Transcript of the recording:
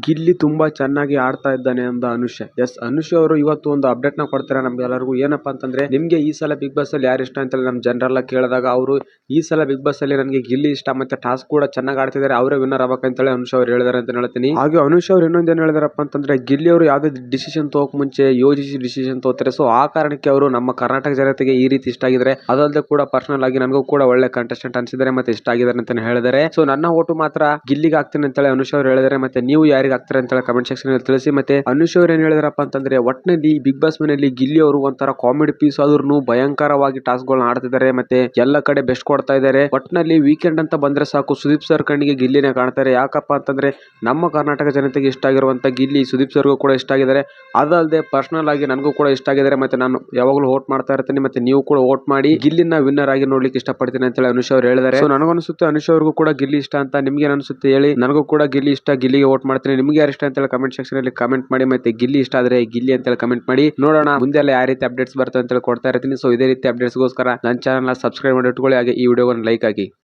ಗಿಲ್ಲಿ ತುಂಬಾ ಚೆನ್ನಾಗಿ ಆಡ್ತಾ ಇದ್ದಾನೆ ಅಂದ ಅನುಷ್. ಎಸ್, ಅನುಷ್ ಅವರು ಇವತ್ತು ಒಂದು ಅಪ್ಡೇಟ್ ನ ಕೊಡ್ತಾರೆ ನಮ್ಗೆಲ್ಲರಿಗೂ. ಏನಪ್ಪಾ ಅಂತಂದ್ರೆ, ನಿಮ್ಗೆ ಈ ಸಲ ಬಿಗ್ ಬಾಸ್ ಅಲ್ಲಿ ಯಾರು ಇಷ್ಟ ಅಂತ ನಮ್ ಜನರಲ್ ಕೇಳಿದಾಗ ಅವರು ಈ ಸಲ ಬಿಗ್ ಬಾಸ್ ಅಲ್ಲಿ ನನಗೆ ಗಿಲ್ಲಿ ಇಷ್ಟ, ಮತ್ತೆ ಟಾಸ್ಕ್ ಕೂಡ ಚೆನ್ನಾಗಿ ಆಡ್ತಿದ್ದಾರೆ, ಅವರೇ ವಿನ್ನರ್ ಆಗ್ಬೇಕಂತೇಳಿ ಅನುಷ್ ಅವರು ಹೇಳಿದಾರೆ ಅಂತ ಹೇಳ್ತೀನಿ. ಹಾಗೆ ಅನುಷ್ ಅವರು ಇನ್ನೊಂದೇನು ಹೇಳಿದಾರಪ್ಪ ಅಂತಂದ್ರೆ, ಗಿಲ್ಲಿ ಅವರು ಯಾವ್ದೇ ಡಿಸಿಷನ್ ತಗೋಕ್ ಮುಂಚೆ ಯೋಚಿಸಿ ಡಿಸಿಷನ್ ತಗೋತಾರೆ. ಸೊ ಆ ಕಾರಣಕ್ಕೆ ಅವರು ನಮ್ಮ ಕರ್ನಾಟಕ ಜನತೆಗೆ ಈ ರೀತಿ ಇಷ್ಟ ಆಗಿದ್ರೆ, ಅದಲ್ಲದೆ ಕೂಡ ಪರ್ಸನಲ್ ಆಗಿ ನನಗೂ ಕೂಡ ಒಳ್ಳೆ ಕಂಟೆಸ್ಟೆಂಟ್ ಅನ್ಸಿದ್ದಾರೆ ಮತ್ತೆ ಇಷ್ಟ ಆಗಿದ್ದಾರೆ ಅಂತ ಹೇಳಿದ್ದಾರೆ. ಸೊ ನನ್ನ ಓಟು ಮಾತ್ರ ಗಿಲ್ಲಿಗೆ ಆಗ್ತೀನಿ ಅಂತೇಳಿ ಅನುಷ್ ಅವರು ಹೇಳಿದ್ದಾರೆ. ಮತ್ತೆ ನೀವು ಯಾರಿಗೆ ಆಗ್ತಾರೆ ಅಂತ ಕಮೆಂಟ್ ಸೆಕ್ಷನ್ ಅಲ್ಲಿ ತಿಳಿಸಿ. ಮತ್ತೆ ಅನುಷ್ ಅವರು ಏನ್ ಹೇಳಿದಾರಪ್ಪ ಅಂತಂದ್ರೆ, ಒಟ್ಟಿನಲ್ಲಿ ಬಿಗ್ ಬಾಸ್ ಮನೆಯಲ್ಲಿ ಗಿಲ್ಲಿ ಅವರು ಒಂಥರ ಕಾಮಿಡಿ ಪೀಸ್ ಆದ್ರೂ ಭಯಂಕರವಾಗಿ ಟಾಸ್ಕ್ ಗಳನ್ನ ಆಡ್ತಿದ್ದಾರೆ, ಮತ್ತೆ ಎಲ್ಲ ಕಡೆ ಬೆಸ್ಟ್ ಕೊಡ್ತಾ ಇದ್ದಾರೆ. ಒಟ್ಟಿನಲ್ಲಿ ವೀಕೆಂಡ್ ಅಂತ ಬಂದ್ರೆ ಸಾಕು ಸುದೀಪ್ ಸರ್ ಕಣ್ಣಿಗೆ ಗಿಲ್ಲಿನೇ ಕಾಣ್ತಾರೆ. ಯಾಕಪ್ಪ ಅಂತಂದ್ರೆ, ನಮ್ಮ ಕರ್ನಾಟಕ ಜನತೆಗೆ ಇಷ್ಟ ಆಗಿರುವಂತ ಗಿಲ್ಲಿ ಸುದೀಪ್ ಸರ್ಗೂ ಕೂಡ ಇಷ್ಟ ಆಗಿದ್ದಾರೆ. ಅದಲ್ಲದೆ ಪರ್ಸನಲ್ ಆಗಿ ನನಗೂ ಕೂಡ ಇಷ್ಟ ಆಗಿದ್ದಾರೆ. ಮತ್ತೆ ನಾನು ಯಾವಾಗಲೂ ವೋಟ್ ಮಾಡ್ತಾ ಇರ್ತೀನಿ, ಮತ್ತೆ ನೀವು ಕೂಡ ವೋಟ್ ಮಾಡಿ ಗಿಲ್ಲಿನ ವಿನ್ನರ್ ಆಗಿ ನೋಡ್ಲಿಕ್ಕೆ ಇಷ್ಟಪಡ್ತೀನಿ ಅಂತ ಹೇಳಿ ಅನುಷ್ ಅವರು ಹೇಳಿದ್ದಾರೆ. ಸೊ ನನಗನ್ಸುತ್ತೆ ಅನುಷ್ ಅವ್ರಿಗೂ ಕೂಡ ಗಿಲ್ಲಿ ಇಷ್ಟ ಅಂತ. ನಿಮ್ಗೆ ಅನ್ಸುತ್ತೆ ಹೇಳಿ. ನನಗೂ ಕೂಡ ಗಿಲ್ಲಿ ಇಷ್ಟ, ಗಿಲ್ಲಿಗೆ ವೋಟ್ ಮಾಡ್ತೀನಿ. ನಿಮ್ಗೆ ಯಾರು ಇಷ್ಟ ಅಂತ ಹೇಳಿ ಕಮೆಂಟ್ ಸೆಕ್ಷನ್ ಅಲ್ಲಿ ಕಮೆಂಟ್ ಮಾಡಿ. ಮತ್ತೆ ಗಿಲ್ಲಿ ಇಷ್ಟ ಆದ್ರೆ ಗಿಲ್ಲಿ ಅಂತ ಹೇಳಿ ಕಮೆಂಟ್ ಮಾಡಿ. ನೋಡೋಣ ಮುಂದೆ ಎಲ್ಲ ಯಾವ ರೀತಿ ಅಪ್ಡೇಟ್ಸ್ ಬರ್ತವೆ ಅಂತ ಹೇಳಿ ಕೊಡ್ತಾ ಇರ್ತೀನಿ. ಸೊ ಇದೇ ರೀತಿ ಅಪ್ಡೇಟ್ಸ್ ಗೋಸ್ಕರ ನನ್ನ ಚಾನಲ್ ಸಬ್ಸ್ಕ್ರೈಬ್ ಮಾಡಿ ಇಟ್ಕೊಳ್ಳಿ. ಹಾಗೆ ಈ ವಿಡಿಯೋವನ್ನು ಲೈಕ್ ಆಗಿ.